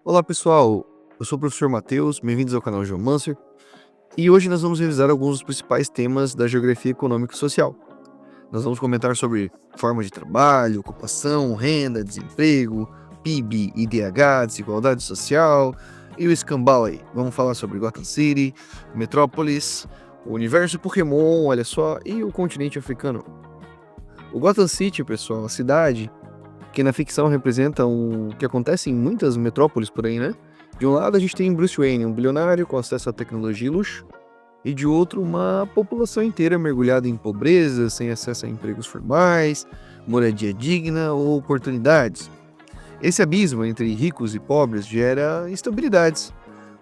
Olá pessoal, eu sou o professor Matheus, bem-vindos ao canal Geomancer, e hoje nós vamos revisar alguns dos principais temas da geografia econômica e social. Nós vamos comentar sobre forma de trabalho, ocupação, renda, desemprego, PIB, IDH, desigualdade social e o escambau aí. Vamos falar sobre Gotham City, Metrópolis, o universo Pokémon, olha só, e o continente africano. O Gotham City, pessoal, a cidade que na ficção representa o que acontece em muitas metrópoles por aí, né? De um lado a gente tem Bruce Wayne, um bilionário com acesso à tecnologia e luxo, e de outro uma população inteira mergulhada em pobreza, sem acesso a empregos formais, moradia digna ou oportunidades. Esse abismo entre ricos e pobres gera instabilidades.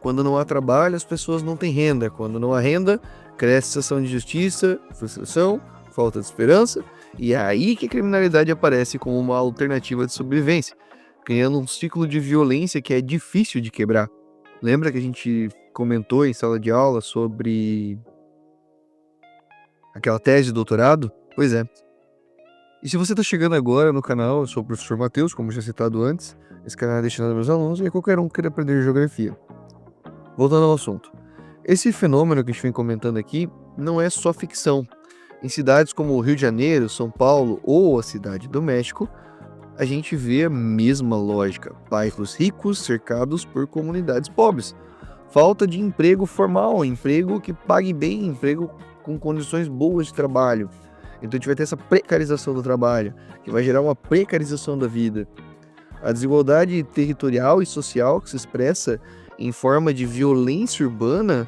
Quando não há trabalho, as pessoas não têm renda. Quando não há renda, cresce sensação de injustiça, frustração, falta de esperança, e é aí que a criminalidade aparece como uma alternativa de sobrevivência, criando um ciclo de violência que é difícil de quebrar. Lembra que a gente comentou em sala de aula sobre aquela tese de doutorado? Pois é. E se você está chegando agora no canal, eu sou o professor Matheus, como já citado antes. Esse canal é destinado aos meus alunos e a qualquer um que queira aprender geografia. Voltando ao assunto. Esse fenômeno que a gente vem comentando aqui não é só ficção. Em cidades como o Rio de Janeiro, São Paulo ou a Cidade do México, a gente vê a mesma lógica. Bairros ricos cercados por comunidades pobres. Falta de emprego formal, emprego que pague bem, emprego com condições boas de trabalho. Então a gente vai ter essa precarização do trabalho, que vai gerar uma precarização da vida. A desigualdade territorial e social que se expressa em forma de violência urbana,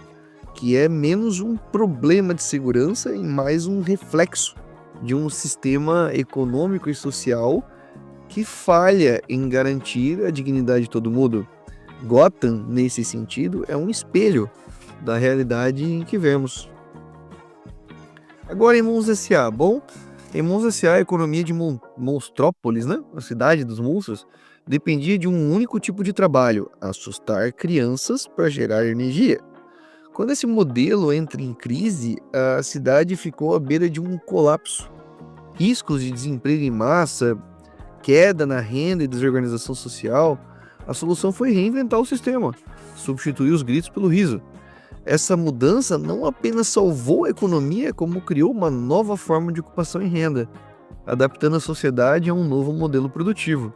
que é menos um problema de segurança e mais um reflexo de um sistema econômico e social que falha em garantir a dignidade de todo mundo. Gotham, nesse sentido, é um espelho da realidade em que vemos. Agora em Mons S.A., bom, em Mons S.A. a economia de Monstrópolis, né, a cidade dos monstros, dependia de um único tipo de trabalho, assustar crianças para gerar energia. Quando esse modelo entra em crise, a cidade ficou à beira de um colapso. Riscos de desemprego em massa, queda na renda e desorganização social, a solução foi reinventar o sistema, substituir os gritos pelo riso. Essa mudança não apenas salvou a economia, como criou uma nova forma de ocupação e renda, adaptando a sociedade a um novo modelo produtivo.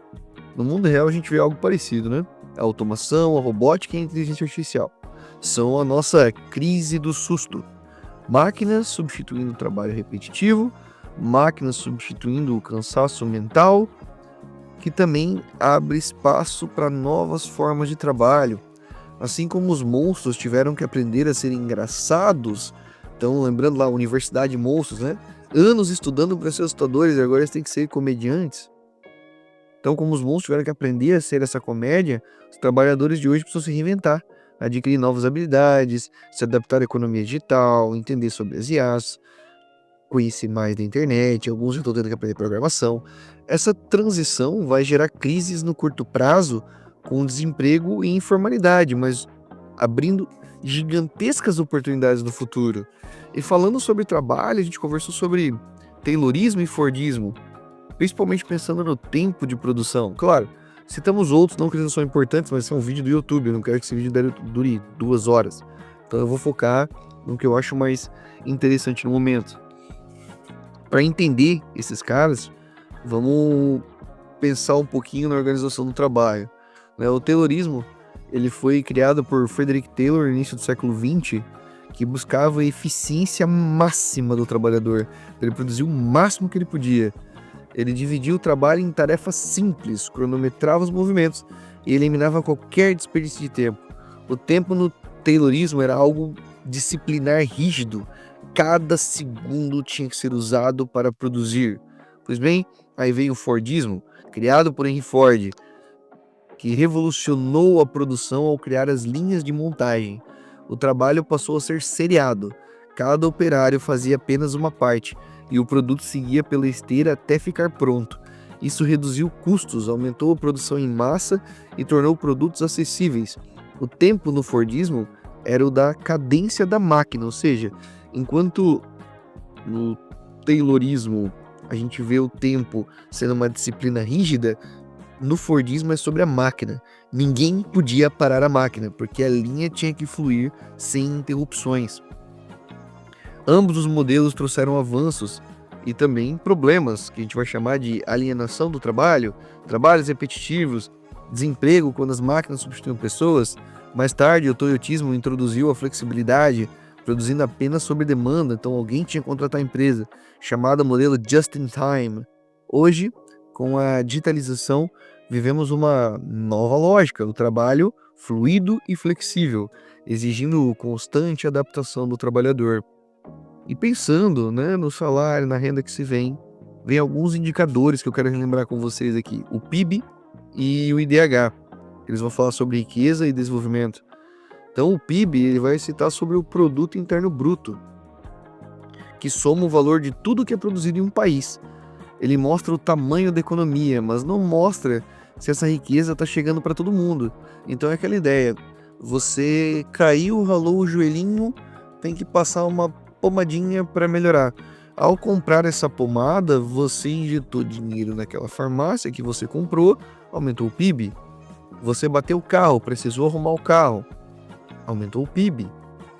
No mundo real a gente vê algo parecido, né? A automação, a robótica e a inteligência artificial são a nossa crise do susto. Máquinas substituindo o trabalho repetitivo, máquinas substituindo o cansaço mental, que também abre espaço para novas formas de trabalho. Assim como os monstros tiveram que aprender a ser engraçados, então lembrando lá a Universidade de Monstros, né? Anos estudando para ser assustadores e agora eles têm que ser comediantes. Então, como os monstros tiveram que aprender a ser essa comédia, os trabalhadores de hoje precisam se reinventar, adquirir novas habilidades, se adaptar à economia digital, entender sobre as IAs, conhecer mais da internet, alguns já estão tendo que aprender programação. Essa transição vai gerar crises no curto prazo, com desemprego e informalidade, mas abrindo gigantescas oportunidades no futuro. E falando sobre trabalho, a gente conversou sobre Taylorismo e Fordismo, principalmente pensando no tempo de produção. Claro, citamos outros, não que eles não são importantes, mas esse é um vídeo do YouTube, eu não quero que esse vídeo dure 2 horas. Então eu vou focar no que eu acho mais interessante no momento. Para entender esses caras, vamos pensar um pouquinho na organização do trabalho. O Taylorismo ele foi criado por Frederick Taylor no início do século XX, que buscava a eficiência máxima do trabalhador, para ele produzir o máximo que ele podia. Ele dividia o trabalho em tarefas simples, cronometrava os movimentos e eliminava qualquer desperdício de tempo. O tempo no Taylorismo era algo disciplinar rígido. Cada segundo tinha que ser usado para produzir. Pois bem, aí veio o Fordismo, criado por Henry Ford, que revolucionou a produção ao criar as linhas de montagem. O trabalho passou a ser seriado. Cada operário fazia apenas uma parte e o produto seguia pela esteira até ficar pronto. Isso reduziu custos, aumentou a produção em massa e tornou produtos acessíveis. O tempo no Fordismo era o da cadência da máquina, ou seja, enquanto no Taylorismo a gente vê o tempo sendo uma disciplina rígida, No Fordismo é sobre a máquina. Ninguém podia parar a máquina, porque a linha tinha que fluir sem interrupções. Ambos os modelos trouxeram avanços e também problemas, que a gente vai chamar de alienação do trabalho, trabalhos repetitivos, desemprego quando as máquinas substituem pessoas. Mais tarde, o toyotismo introduziu a flexibilidade, produzindo apenas sob demanda, então alguém tinha que contratar a empresa, chamada modelo just in time. Hoje, com a digitalização, vivemos uma nova lógica, o trabalho fluido e flexível, exigindo constante adaptação do trabalhador. E pensando, né, no salário, na renda que se vem alguns indicadores que eu quero relembrar com vocês aqui. O PIB e o IDH. Eles vão falar sobre riqueza e desenvolvimento. Então o PIB ele vai citar sobre o Produto Interno Bruto, que soma o valor de tudo que é produzido em um país. Ele mostra o tamanho da economia, mas não mostra se essa riqueza está chegando para todo mundo. Então é aquela ideia, você caiu, ralou o joelhinho, tem que passar uma pomadinha para melhorar. Ao comprar essa pomada, você injetou dinheiro naquela farmácia que você comprou, aumentou o PIB. Você bateu o carro, precisou arrumar o carro, aumentou o PIB.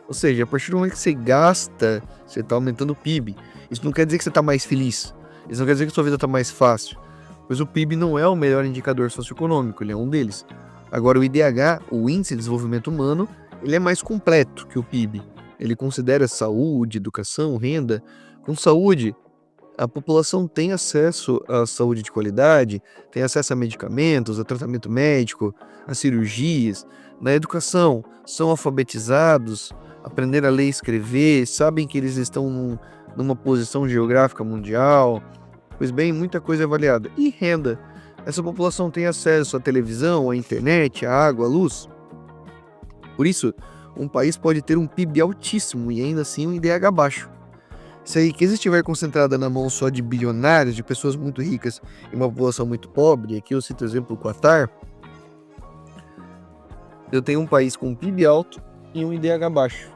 Ou seja, a partir do momento que você gasta, você está aumentando o PIB. Isso não quer dizer que você está mais feliz. Isso não quer dizer que sua vida está mais fácil. Pois o PIB não é o melhor indicador socioeconômico, ele é um deles. Agora o IDH, o Índice de Desenvolvimento Humano, ele é mais completo que o PIB. Ele considera saúde, educação, renda. Com saúde, a população tem acesso à saúde de qualidade, tem acesso a medicamentos, a tratamento médico, a cirurgias. Na educação, são alfabetizados, aprenderam a ler e escrever, sabem que eles estão numa posição geográfica mundial. Pois bem, muita coisa é avaliada. E renda? Essa população tem acesso à televisão, à internet, à água, à luz. Por isso, um país pode ter um PIB altíssimo e ainda assim um IDH baixo. Se a riqueza estiver concentrada na mão só de bilionários, de pessoas muito ricas e uma população muito pobre, aqui eu cito o exemplo do Qatar, eu tenho um país com um PIB alto e um IDH baixo.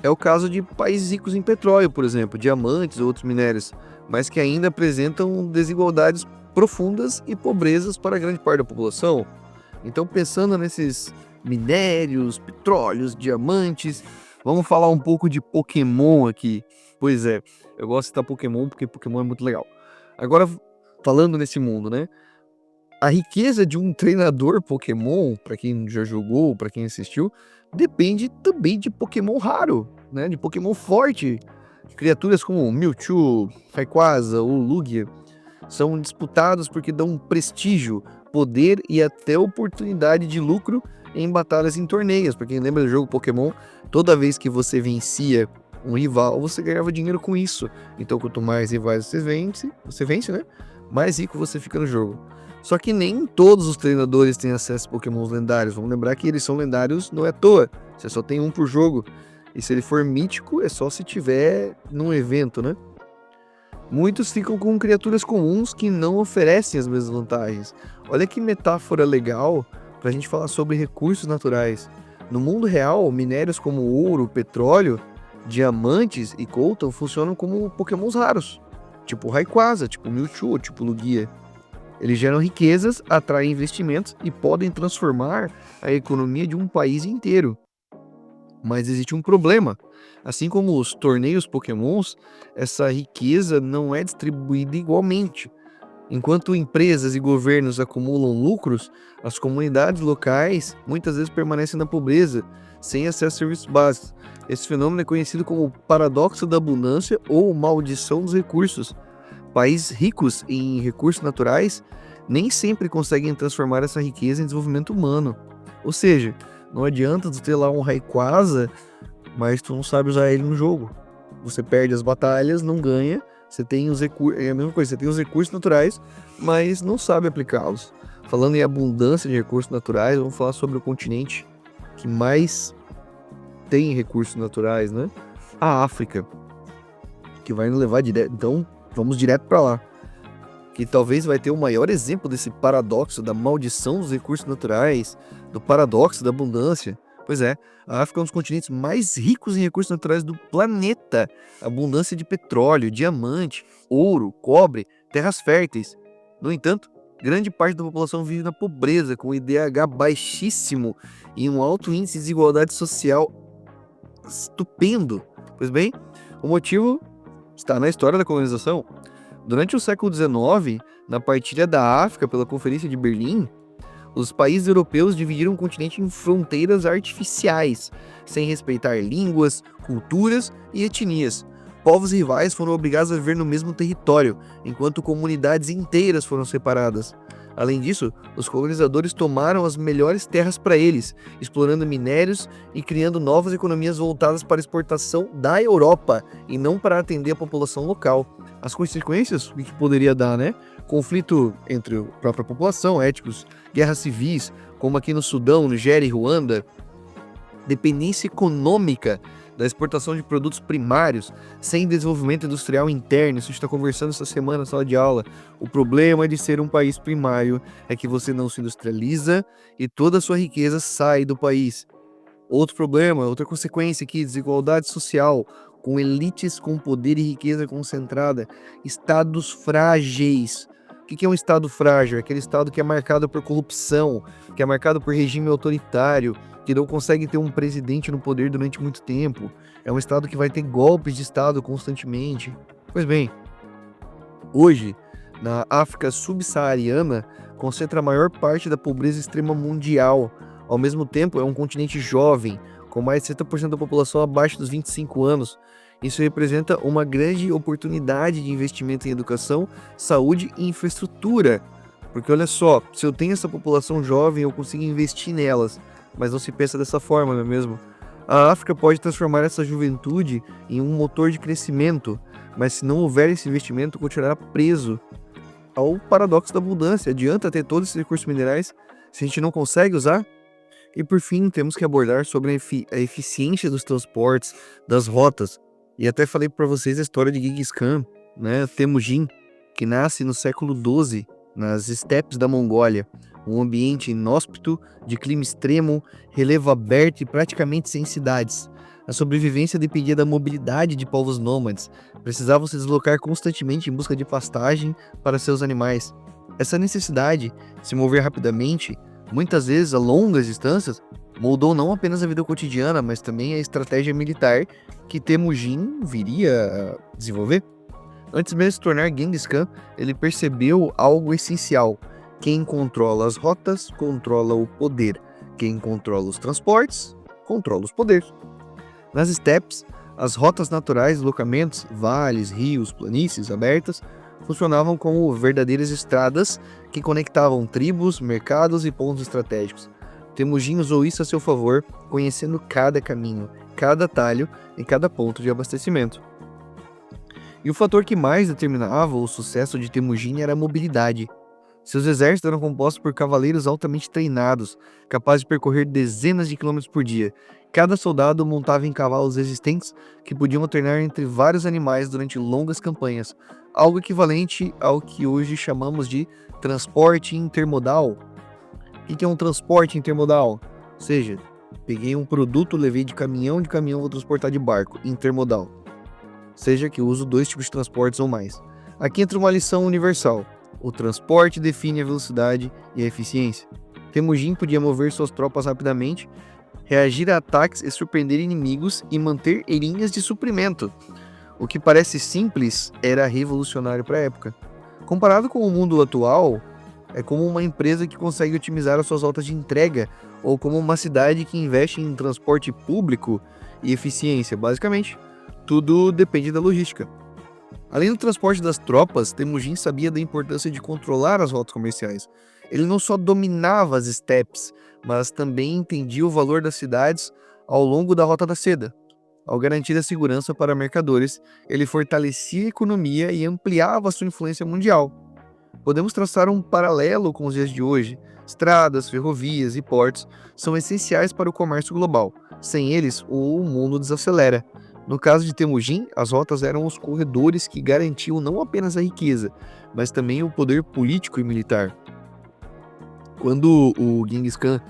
É o caso de países ricos em petróleo, por exemplo, diamantes ou outros minérios, mas que ainda apresentam desigualdades profundas e pobrezas para grande parte da população. Então, pensando nesses minérios, petróleos, diamantes, vamos falar um pouco de Pokémon aqui. Pois é, eu gosto de citar Pokémon porque Pokémon é muito legal. Agora, falando nesse mundo, né? A riqueza de um treinador Pokémon, para quem já jogou, para quem assistiu, depende também de Pokémon raro, né? De Pokémon forte. Criaturas como Mewtwo, Rayquaza ou Lugia são disputados porque dão prestígio, poder e até oportunidade de lucro em batalhas em torneios. Para quem lembra do jogo Pokémon, toda vez que você vencia um rival, você ganhava dinheiro com isso. Então, quanto mais rivais você vence, né? Mais rico você fica no jogo. Só que nem todos os treinadores têm acesso a Pokémons lendários. Vamos lembrar que eles são lendários não é à toa. Você só tem um por jogo. E se ele for mítico, é só se tiver num evento, né? Muitos ficam com criaturas comuns que não oferecem as mesmas vantagens. Olha que metáfora legal para a gente falar sobre recursos naturais. No mundo real, minérios como ouro, petróleo, diamantes e coltan funcionam como Pokémons raros. Tipo Rayquaza, tipo Mewtwo, tipo Lugia. Eles geram riquezas, atraem investimentos e podem transformar a economia de um país inteiro. Mas existe um problema. Assim como os torneios Pokémons, essa riqueza não é distribuída igualmente. Enquanto empresas e governos acumulam lucros, as comunidades locais muitas vezes permanecem na pobreza, sem acesso a serviços básicos. Esse fenômeno é conhecido como paradoxo da abundância ou maldição dos recursos. Países ricos em recursos naturais nem sempre conseguem transformar essa riqueza em desenvolvimento humano. Ou seja, não adianta tu ter lá um Rayquaza, mas tu não sabe usar ele no jogo. Você perde as batalhas, não ganha, você tem os recursos, é a mesma coisa, você tem os recursos naturais, mas não sabe aplicá-los. Falando em abundância de recursos naturais, vamos falar sobre o continente que mais tem recursos naturais, né? A África, que vai nos levar direto. Então, vamos direto para lá. Que talvez vai ter o maior exemplo desse paradoxo da maldição dos recursos naturais, do paradoxo da abundância. Pois é, a África é um dos continentes mais ricos em recursos naturais do planeta. Abundância de petróleo, diamante, ouro, cobre, terras férteis. No entanto, grande parte da população vive na pobreza, com o IDH baixíssimo e um alto índice de desigualdade social estupendo. Pois bem, o motivo está na história da colonização. Durante o século XIX, na partilha da África pela Conferência de Berlim, os países europeus dividiram o continente em fronteiras artificiais, sem respeitar línguas, culturas e etnias. Povos rivais foram obrigados a viver no mesmo território, enquanto comunidades inteiras foram separadas. Além disso, os colonizadores tomaram as melhores terras para eles, explorando minérios e criando novas economias voltadas para a exportação da Europa e não para atender a população local. As consequências, o que poderia dar, né? Conflito entre a própria população, étnicos, guerras civis, como aqui no Sudão, Nigéria e Ruanda, dependência econômica da exportação de produtos primários, sem desenvolvimento industrial interno. Isso a gente está conversando essa semana na sala de aula. O problema de ser um país primário é que você não se industrializa e toda a sua riqueza sai do país. Outro problema, outra consequência aqui, desigualdade social, com elites com poder e riqueza concentrada, estados frágeis. O que é um estado frágil? É aquele estado que é marcado por corrupção, que é marcado por regime autoritário, que não consegue ter um presidente no poder durante muito tempo. É um estado que vai ter golpes de estado constantemente. Pois bem, hoje, na África subsaariana, concentra a maior parte da pobreza extrema mundial. Ao mesmo tempo, é um continente jovem, com mais de 70% da população abaixo dos 25 anos. Isso representa uma grande oportunidade de investimento em educação, saúde e infraestrutura. Porque olha só, se eu tenho essa população jovem, eu consigo investir nelas. Mas não se pensa dessa forma, não é mesmo? A África pode transformar essa juventude em um motor de crescimento, mas se não houver esse investimento, continuará preso ao paradoxo da abundância. Adianta ter todos esses recursos minerais se a gente não consegue usar? E por fim, temos que abordar sobre a eficiência dos transportes, das rotas. E até falei para vocês a história de Genghis Khan, né, Temujin, que nasce no século XII, nas estepes da Mongólia. Um ambiente inóspito, de clima extremo, relevo aberto e praticamente sem cidades. A sobrevivência dependia da mobilidade de povos nômades. Precisavam se deslocar constantemente em busca de pastagem para seus animais. Essa necessidade de se mover rapidamente, muitas vezes a longas distâncias, moldou não apenas a vida cotidiana, mas também a estratégia militar que Temujin viria a desenvolver. Antes mesmo de se tornar Genghis Khan, ele percebeu algo essencial. Quem controla as rotas, controla o poder. Quem controla os transportes, controla os poderes. Nas estepes, as rotas naturais de deslocamentos, vales, rios, planícies abertas, funcionavam como verdadeiras estradas que conectavam tribos, mercados e pontos estratégicos. Temujin usou isso a seu favor, conhecendo cada caminho, cada atalho e cada ponto de abastecimento. E o fator que mais determinava o sucesso de Temujin era a mobilidade. Seus exércitos eram compostos por cavaleiros altamente treinados, capazes de percorrer dezenas de quilômetros por dia. Cada soldado montava em cavalos resistentes que podiam alternar entre vários animais durante longas campanhas, algo equivalente ao que hoje chamamos de transporte intermodal. O que é um transporte intermodal? Ou seja, peguei um produto, levei de caminhão, vou transportar de barco, intermodal. Seja que eu uso dois tipos de transportes ou mais. Aqui entra uma lição universal. O transporte define a velocidade e a eficiência. Temujin podia mover suas tropas rapidamente, reagir a ataques e surpreender inimigos e manter linhas de suprimento. O que parece simples era revolucionário para a época. Comparado com o mundo atual, é como uma empresa que consegue otimizar as suas rotas de entrega, ou como uma cidade que investe em transporte público e eficiência. Basicamente, tudo depende da logística. Além do transporte das tropas, Temujin sabia da importância de controlar as rotas comerciais. Ele não só dominava as estepes, mas também entendia o valor das cidades ao longo da Rota da Seda. Ao garantir a segurança para mercadores, ele fortalecia a economia e ampliava sua influência mundial. Podemos traçar um paralelo com os dias de hoje. Estradas, ferrovias e portos são essenciais para o comércio global. Sem eles, o mundo desacelera. No caso de Temujin, as rotas eram os corredores que garantiam não apenas a riqueza, mas também o poder político e militar. Quando o Genghis Khan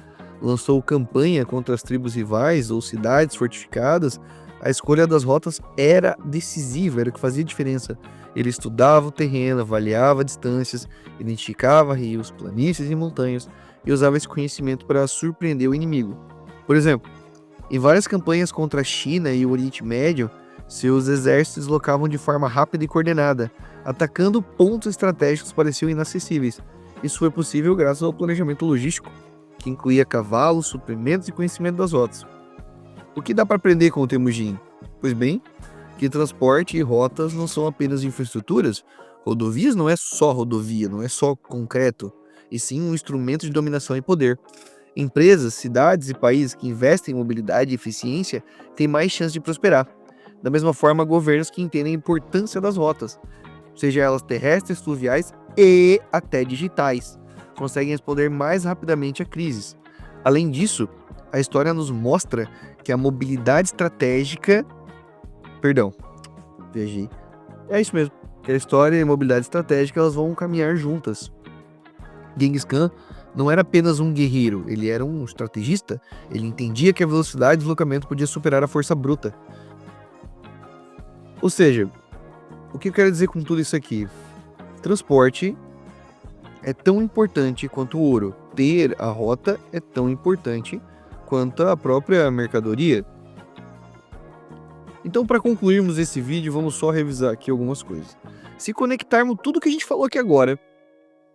lançou campanha contra as tribos rivais ou cidades fortificadas, A escolha das rotas era decisiva, era o que fazia diferença. Ele estudava o terreno, avaliava distâncias, identificava rios, planícies e montanhas e usava esse conhecimento para surpreender o inimigo. Por exemplo, em várias campanhas contra a China e o Oriente Médio, seus exércitos deslocavam de forma rápida e coordenada, atacando pontos estratégicos que pareciam inacessíveis. Isso foi possível graças ao planejamento logístico, que incluía cavalos, suprimentos e conhecimento das rotas. O que dá para aprender com o Temujin? Pois bem, que transporte e rotas não são apenas infraestruturas. Rodovias não é só rodovia, não é só concreto, e sim um instrumento de dominação e poder. Empresas, cidades e países que investem em mobilidade e eficiência têm mais chance de prosperar. Da mesma forma, governos que entendem a importância das rotas, seja elas terrestres, fluviais e até digitais, conseguem responder mais rapidamente a crises. Além disso, a história nos mostra que a mobilidade estratégica. Perdão, viajei. É isso mesmo. Que a história e a mobilidade estratégica elas vão caminhar juntas. Genghis Khan não era apenas um guerreiro, ele era um estrategista. Ele entendia que a velocidade de deslocamento podia superar a força bruta. Ou seja, o que eu quero dizer com tudo isso aqui? Transporte é tão importante quanto o ouro. Ter a rota é tão importante quanto a própria mercadoria. Então, para concluirmos esse vídeo, vamos só revisar aqui algumas coisas. Se conectarmos tudo que a gente falou aqui agora,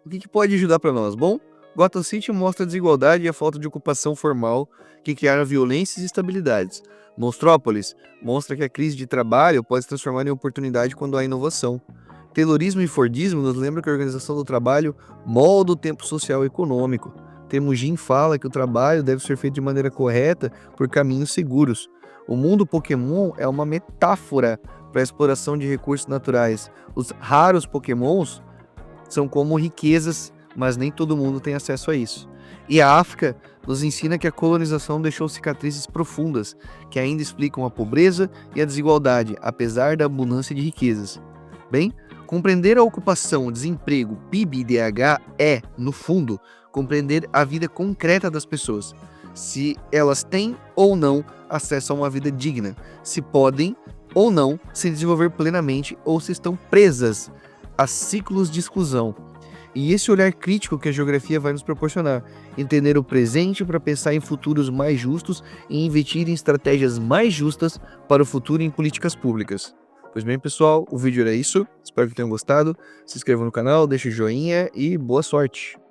o que pode ajudar para nós? Bom, Gotham City mostra a desigualdade e a falta de ocupação formal que criaram violências e instabilidades. Monstrópolis mostra que a crise de trabalho pode se transformar em oportunidade quando há inovação. Taylorismo e Fordismo nos lembram que a organização do trabalho molda o tempo social e econômico. Temujin fala que o trabalho deve ser feito de maneira correta por caminhos seguros. O mundo Pokémon é uma metáfora para a exploração de recursos naturais. Os raros Pokémons são como riquezas, mas nem todo mundo tem acesso a isso. E a África nos ensina que a colonização deixou cicatrizes profundas, que ainda explicam a pobreza e a desigualdade, apesar da abundância de riquezas. Bem, compreender a ocupação, o desemprego, PIB e IDH é, no fundo, compreender a vida concreta das pessoas. Se elas têm ou não acesso a uma vida digna, se podem ou não se desenvolver plenamente ou se estão presas a ciclos de exclusão. E esse olhar crítico que a geografia vai nos proporcionar, entender o presente para pensar em futuros mais justos e investir em estratégias mais justas para o futuro e em políticas públicas. Pois bem, pessoal, o vídeo era isso. Espero que tenham gostado. Se inscrevam no canal, deixem o joinha e boa sorte!